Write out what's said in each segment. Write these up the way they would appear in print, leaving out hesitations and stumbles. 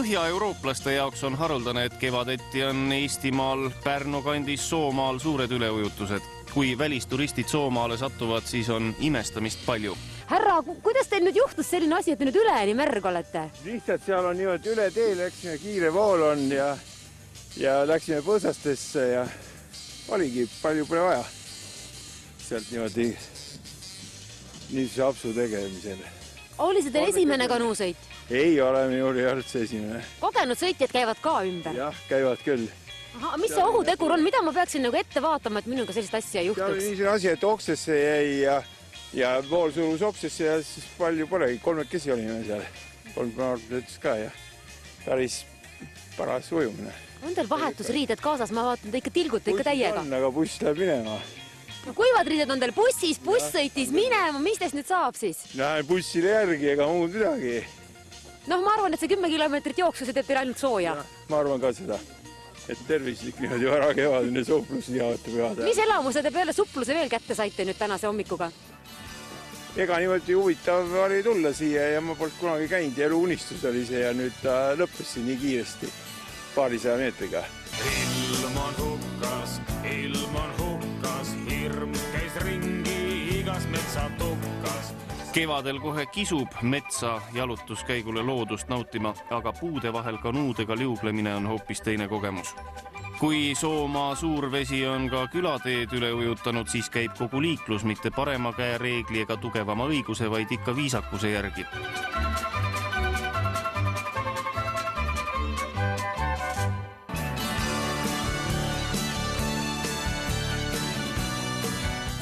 Põhja-eurooplaste jaoks on haruldane, et kevadeti on Eestimaal, Pärnu kandis, Soomaal suured üleujutused. Kui välisturistid Soomaale satuvad, siis on imestamist palju. Härra, kuidas teil nüüd juhtus selline asi, et te nüüd üleni märg olete? Lihtsalt seal on niimoodi üle tee, läksime kiire vool on ja läksime põõsastesse ja oligi palju pole vaja. Sealt niimoodi apsu tegemisel. Oli see teil esimene kanuusõit? Ei oleme juuri üldse esimene. Kogenud sõitjad käivad ka ümber? Jah, käivad küll. Aha, mis see ohutegur on? Mida ma peaksin nagu ette vaatama, et minuga sellist asja ei juhtuks? Seal on niisugune asi, et oksesse jäi ja vool surus oksesse ja siis palju polegi. Kolmekesi olime seal. 3 ütles ka ja päris paras ujumine. On teil vahetusriided kaasas? Ma vaatan, te ikka tilgute ikka täiega. On, aga buss läheb minema. Kuivad riided on teil bussis, buss sõitis minema. Mis teist nüüd saab siis? Lähen bussile järgi ega muud midagi. Noh, ma arvan, et see 10 kilomeetrit jooksu, see teeb teil ainult sooja. Ma arvan ka seda, et tervislik niimoodi vara kevadine suplus niimoodi peada. Mis elamuse te peale supluse veel kätte saite nüüd tänase hommikuga? Ega niimoodi huvitav oli tulla siia ja ma polnud kunagi käinud ja eluunistus oli see ja nüüd ta lõppes siin nii kiiresti, paarisaja meetriga. Ilm on hukkas, hirm käis ringi igas metsa tukkas. Kevadel kohe kisub metsa jalutuskäigule loodust nautima, aga puude vahel kanuudega liuglemine on hoopis teine kogemus. Kui Soomaa suurvesi on ka külateed üle ujutanud, siis käib kogu liiklus mitte parema käe reegli ega tugevama õiguse, vaid ikka viisakuse järgi.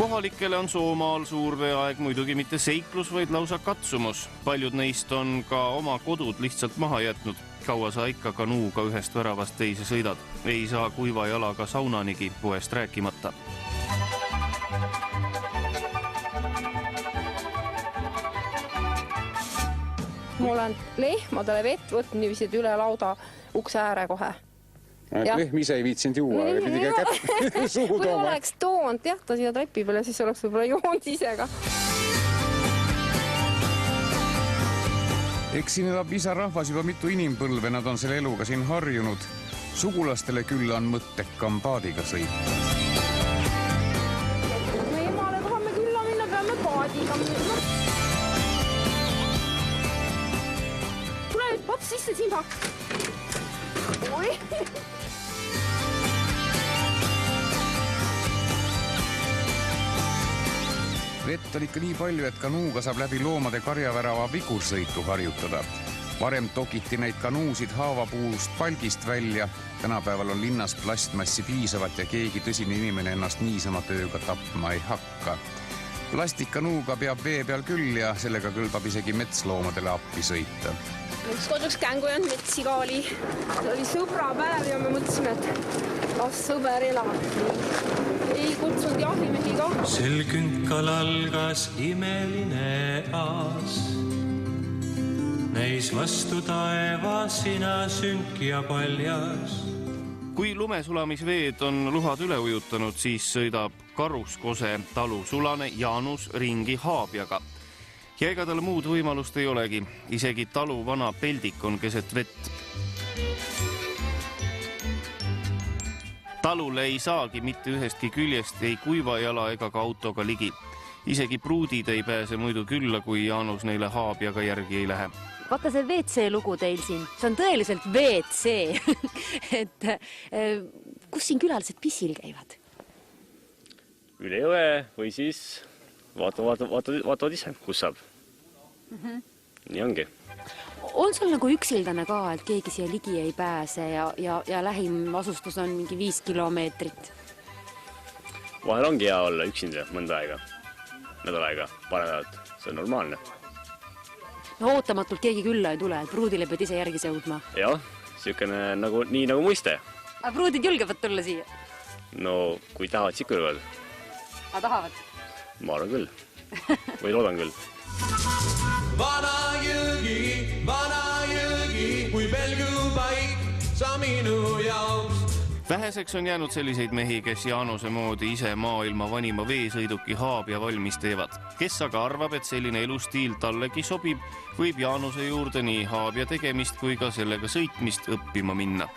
Kohalikele on Soomaal suurveeaeg muidugi mitte seiklus, vaid lausa katsumus. Paljud neist on ka oma kodud lihtsalt maha jätnud. Kaua sa ikka kanuuga ühest väravast teise sõidad. Ei saa kuiva jalaga saunanigi, poest rääkimata. Ma olen lehmadele vett võtnud niivisid üle lauda ukse ääre kohe. Lehm ise ei viitsinud juua, aga pidi ka kätte suhu tooma. Kui oleks toonud ta siia trepi peale, siis oleks võib-olla joonud ise ka. Eks siin elab isarahvas juba mitu inimpõlve, nad on selle eluga siin harjunud. Sugulastele küll on mõttekam paadiga sõita. Me emale tahame külla minna, peame paadiga minna. Tule nüüd pots sisse, Simba. Oi! Vett on ikka nii palju, et kanuuga saab läbi loomade karjavärava vigursõitu harjutada. Varem tokiti neid kanuusid haavapuust palgist välja. Tänapäeval on linnas plastmassi piisavat ja keegi tõsine inimene ennast niisama tööga tapma ei hakka. Plastikkanuuga peab vee peal küll ja sellega kõlbab isegi metsloomadele appi sõita. Üks koduks kängu jäänud metsi ka oli. See oli sõbrapäev ja me mõtlesime, et las sõber elab. Ei kutsunud jahimehi ka. Sel künkal algas imeline aas. Neis vastu taeva sina sünk ja paljas. Kui lumesulamisveed on luhad üle ujutanud, siis sõidab Karuskose talusulane Jaanus ringi haabjaga. Ja ega tal muud võimalust ei olegi. Isegi talu vana peldik on keset vett. Talule ei saagi mitte ühestki küljest ei kuiva jala ega ka autoga ligi. Isegi pruudid ei pääse muidu külla, kui Jaanus neile haabjaga järgi ei lähe. Vaata see WC lugu teil siin. See on tõeliselt WC. Et kus siin külalised pissil käivad? Üle jõe või siis vaatavad ise, kus saab. Nii ongi. On sul nagu üksildane ka, et keegi siia ligi ei pääse ja lähim asustus on mingi 5 kilomeetrit? Vahel ongi hea olla üksinda mõnda aega, nädal aega, paar nädalat. See on normaalne. No ootamatult keegi külla ei tule, et pruudile pead ise järgi sõudma. Jah, niisugune nii nagu muiste. Aga pruudid julgevad tulla siia? No, kui tahavad, siis kõrvad. Aga tahavad? Ma arvan küll. Või loodan küll. Vana jõgi, kui pelgu paik sa minu jaoks. Väheseks on jäänud selliseid mehi, kes Jaanuse moodi ise maailma vanima veesõiduki haabja valmis teevad. Kes aga arvab, et selline elustiil tallegi sobib, võib Jaanuse juurde nii haabja tegemist kui ka sellega sõitmist õppima minna.